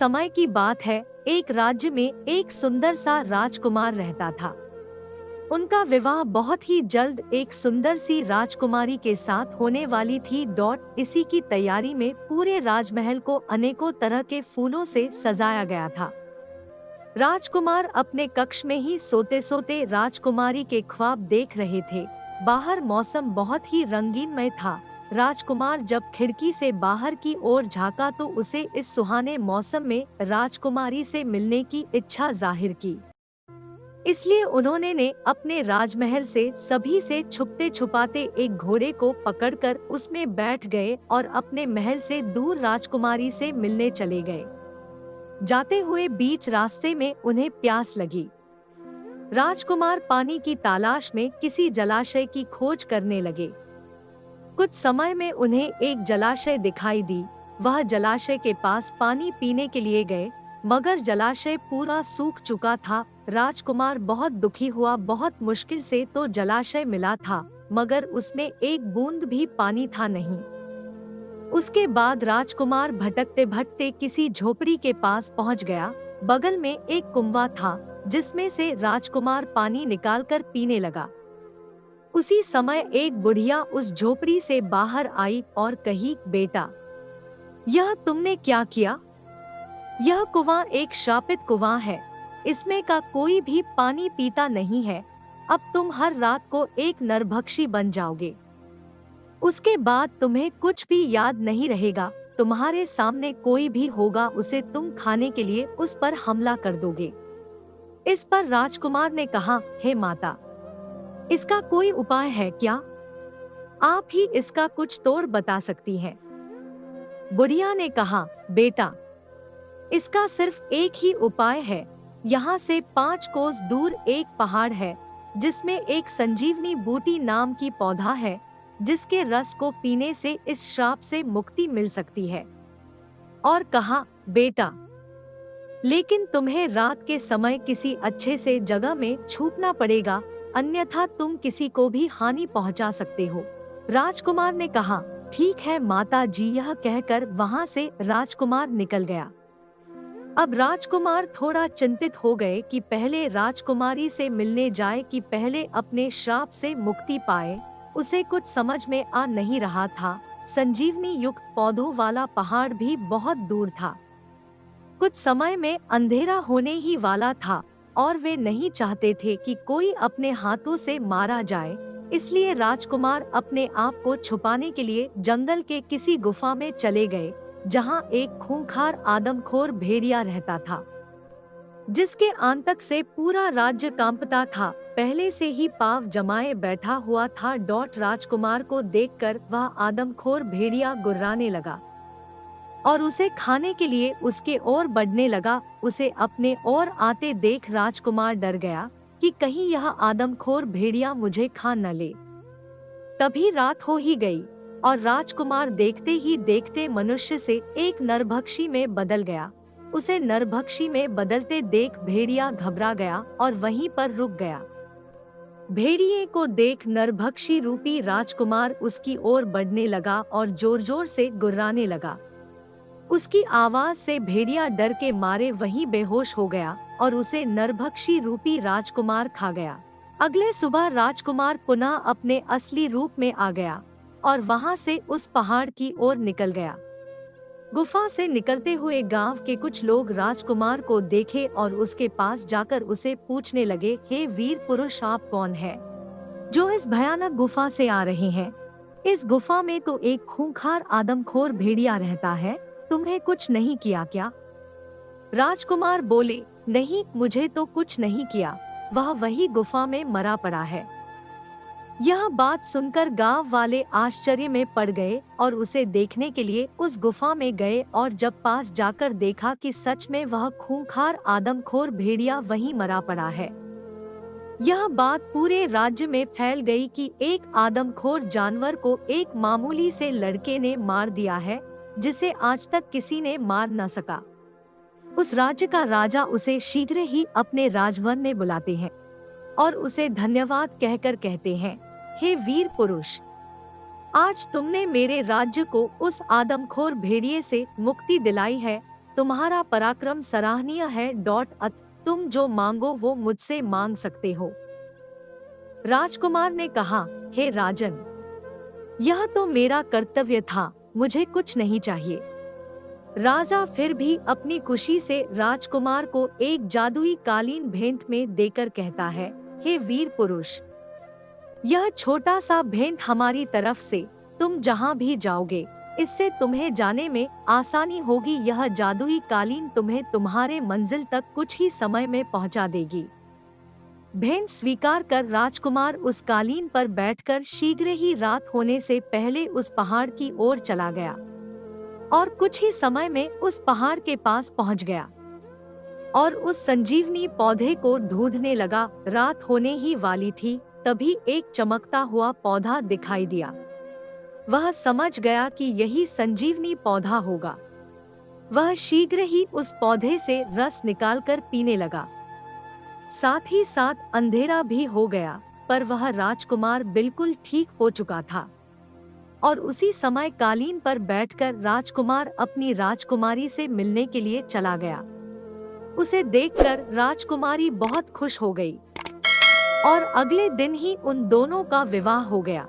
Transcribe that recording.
समय की बात है, एक राज्य में एक सुंदर सा राजकुमार रहता था। उनका विवाह बहुत ही जल्द एक सुंदर सी राजकुमारी के साथ होने वाली थी। इसी की तैयारी में पूरे राजमहल को अनेकों तरह के फूलों से सजाया गया था। राजकुमार अपने कक्ष में ही सोते सोते राजकुमारी के ख्वाब देख रहे थे। बाहर मौसम बहुत ही रंगीनमय था। राजकुमार जब खिड़की से बाहर की ओर झांका तो उसे इस सुहाने मौसम में राजकुमारी से मिलने की इच्छा जाहिर की। इसलिए उन्होंने अपने राजमहल से सभी से छुपते छुपाते एक घोड़े को पकड़कर उसमें बैठ गए और अपने महल से दूर राजकुमारी से मिलने चले गए। जाते हुए बीच रास्ते में उन्हें प्यास लगी। राजकुमार पानी की तलाश में किसी जलाशय की खोज करने लगे। कुछ समय में उन्हें एक जलाशय दिखाई दी। वह जलाशय के पास पानी पीने के लिए गए, मगर जलाशय पूरा सूख चुका था। राजकुमार बहुत दुखी हुआ। बहुत मुश्किल से तो जलाशय मिला था, मगर उसमें एक बूंद भी पानी था नहीं। उसके बाद राजकुमार भटकते भटकते किसी झोपड़ी के पास पहुंच गया। बगल में एक कुआं था, जिसमें से राजकुमार पानी निकालकर पीने लगा। उसी समय एक बुढ़िया उस झोपड़ी से बाहर आई और कही, बेटा, यह तुमने क्या किया? यह कुआं एक श्रापित कुआं है। इसमें का कोई भी पानी पीता नहीं है। अब तुम हर रात को एक नरभक्षी बन जाओगे। उसके बाद तुम्हें कुछ भी याद नहीं रहेगा। तुम्हारे सामने कोई भी होगा, उसे तुम खाने के लिए उस पर हमला कर दोगे। इस पर राजकुमार ने कहा, हे माता, इसका कोई उपाय है क्या? आप ही इसका कुछ तोड़ बता सकती हैं। बुढ़िया ने कहा, बेटा, इसका सिर्फ एक ही उपाय है। यहाँ से 5 कोस दूर एक पहाड़ है, जिसमें एक संजीवनी बूटी नाम की पौधा है, जिसके रस को पीने से इस श्राप से मुक्ति मिल सकती है। और कहा, बेटा, लेकिन तुम्हें रात के समय किसी अच्छे से जगह में छुपना पड़ेगा, अन्यथा तुम किसी को भी हानि पहुंचा सकते हो। राजकुमार ने कहा, ठीक है माता जी। यह कहकर वहां से राजकुमार निकल गया। अब राजकुमार थोड़ा चिंतित हो गए कि पहले राजकुमारी से मिलने जाए कि पहले अपने श्राप से मुक्ति पाए। उसे कुछ समझ में आ नहीं रहा था। संजीवनी युक्त पौधों वाला पहाड़ भी बहुत दूर था। कुछ समय में अंधेरा होने ही वाला था और वे नहीं चाहते थे कि कोई अपने हाथों से मारा जाए। इसलिए राजकुमार अपने आप को छुपाने के लिए जंगल के किसी गुफा में चले गए, जहां एक खूंखार आदमखोर भेड़िया रहता था, जिसके आतंक से पूरा राज्य कांपता था। पहले से ही पाव जमाए बैठा हुआ था। राजकुमार को देखकर वह आदमखोर भेड़िया गुर्राने लगा और उसे खाने के लिए उसके ओर बढ़ने लगा। उसे अपने ओर आते देख राजकुमार डर गया कि कहीं यह आदमखोर भेड़िया मुझे खा न ले। तभी रात हो ही गई और राजकुमार देखते ही देखते मनुष्य से एक नरभक्षी में बदल गया। उसे नरभक्षी में बदलते देख भेड़िया घबरा गया और वहीं पर रुक गया। भेड़िए को देख नरभक्षी रूपी राजकुमार उसकी ओर बढ़ने लगा और जोर जोर से गुर्राने लगा। उसकी आवाज से भेड़िया डर के मारे वहीं बेहोश हो गया और उसे नरभक्षी रूपी राजकुमार खा गया। अगले सुबह राजकुमार पुनः अपने असली रूप में आ गया और वहां से उस पहाड़ की ओर निकल गया। गुफा से निकलते हुए गांव के कुछ लोग राजकुमार को देखे और उसके पास जाकर उसे पूछने लगे, हे वीर पुरुष, आप कौन हैं जो इस भयानक गुफा से आ रहे हैं? इस गुफा में तो एक खूंखार आदमखोर भेड़िया रहता है, तुम्हें कुछ नहीं किया क्या? राजकुमार बोले, नहीं, मुझे तो कुछ नहीं किया, वह वही गुफा में मरा पड़ा है। यह बात सुनकर गांव वाले आश्चर्य में पड़ गए और उसे देखने के लिए उस गुफा में गए और जब पास जाकर देखा कि सच में वह खूंखार आदमखोर भेड़िया वहीं मरा पड़ा है। यह बात पूरे राज्य में फैल गई कि एक आदमखोर जानवर को एक मामूली से लड़के ने मार दिया है, जिसे आज तक किसी ने मार न सका। उस राज्य का राजा उसे शीघ्र ही अपने राजभवन में बुलाते हैं और उसे धन्यवाद कहकर कहते हैं, हे वीर पुरुष, आज तुमने मेरे राज्य को उस आदमखोर भेड़िए से मुक्ति दिलाई है। तुम्हारा पराक्रम सराहनीय है। तुम जो मांगो वो मुझसे मांग सकते हो। राजकुमार ने कहा, हे राजन, यह तो मेरा कर्तव्य था, मुझे कुछ नहीं चाहिए। राजा फिर भी अपनी खुशी से राजकुमार को एक जादुई कालीन भेंट में देकर कहता है, हे वीर पुरुष, यह छोटा सा भेंट हमारी तरफ से, तुम जहाँ भी जाओगे इससे तुम्हें जाने में आसानी होगी। यह जादुई कालीन तुम्हें तुम्हारे मंजिल तक कुछ ही समय में पहुँचा देगी। भेंट स्वीकार कर राजकुमार उस कालीन पर बैठकर शीघ्र ही रात होने से पहले उस पहाड़ की ओर चला गया और कुछ ही समय में उस पहाड़ के पास पहुंच गया और उस संजीवनी पौधे को ढूंढने लगा। रात होने ही वाली थी, तभी एक चमकता हुआ पौधा दिखाई दिया। वह समझ गया कि यही संजीवनी पौधा होगा। वह शीघ्र ही उस पौधे से रस निकालकर पीने लगा। साथ ही साथ अंधेरा भी हो गया, पर वह राजकुमार बिल्कुल ठीक हो चुका था और उसी समय कालीन पर बैठकर राजकुमार अपनी राजकुमारी से मिलने के लिए चला गया। उसे देखकर राजकुमारी बहुत खुश हो गई और अगले दिन ही उन दोनों का विवाह हो गया।